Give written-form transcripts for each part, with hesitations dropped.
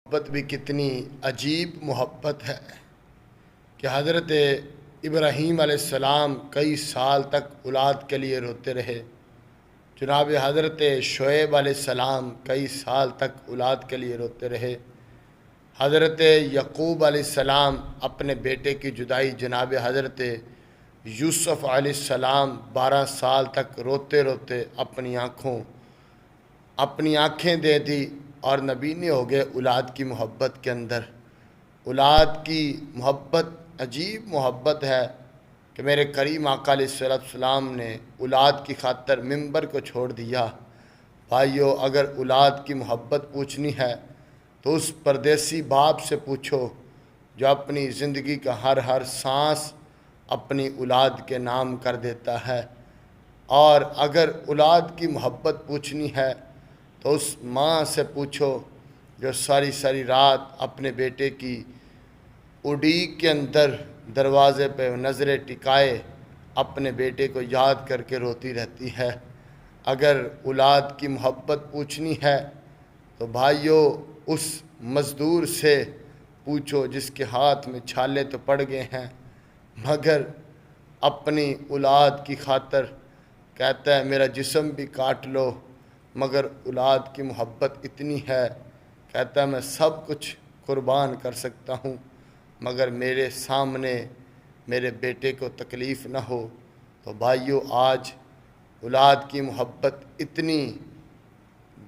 محبت بھی کتنی عجیب محبت ہے کہ حضرت ابراہیم علیہ السلام کئی سال تک اولاد کے لیے روتے رہے۔ جناب حضرت شعیب علیہ السلام کئی سال تک اولاد کے لیے روتے رہے۔ حضرت یعقوب علیہ السلام اپنے بیٹے کی جدائی، جناب حضرت یوسف علیہ السلام 12 سال تک روتے روتے اپنی آنکھیں دے دی اور نبینے ہو گئے اولاد کی محبت کے اندر۔ اولاد کی محبت عجیب محبت ہے کہ میرے کریم آقا علیہ السلام نے اولاد کی خاطر منبر کو چھوڑ دیا۔ بھائیو، اگر اولاد کی محبت پوچھنی ہے تو اس پردیسی باپ سے پوچھو جو اپنی زندگی کا ہر سانس اپنی اولاد کے نام کر دیتا ہے۔ اور اگر اولاد کی محبت پوچھنی ہے تو اس ماں سے پوچھو جو ساری رات اپنے بیٹے کی اڈیک کے اندر دروازے پہ نظریں ٹکائے اپنے بیٹے کو یاد کر کے روتی رہتی ہے۔ اگر اولاد کی محبت پوچھنی ہے تو بھائیو اس مزدور سے پوچھو جس کے ہاتھ میں چھالے تو پڑ گئے ہیں مگر اپنی اولاد کی خاطر کہتا ہے میرا جسم بھی کاٹ لو، مگر اولاد کی محبت اتنی ہے، کہتا ہے میں سب کچھ قربان کر سکتا ہوں مگر میرے سامنے میرے بیٹے کو تکلیف نہ ہو۔ تو بھائیو، آج اولاد کی محبت اتنی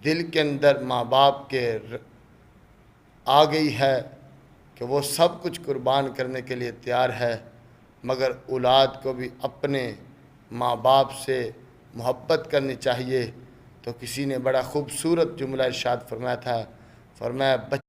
دل کے اندر ماں باپ کے آ گئی ہے کہ وہ سب کچھ قربان کرنے کے لیے تیار ہے، مگر اولاد کو بھی اپنے ماں باپ سے محبت کرنی چاہیے۔ تو کسی نے بڑا خوبصورت جملہ ارشاد فرمایا تھا، فرمایا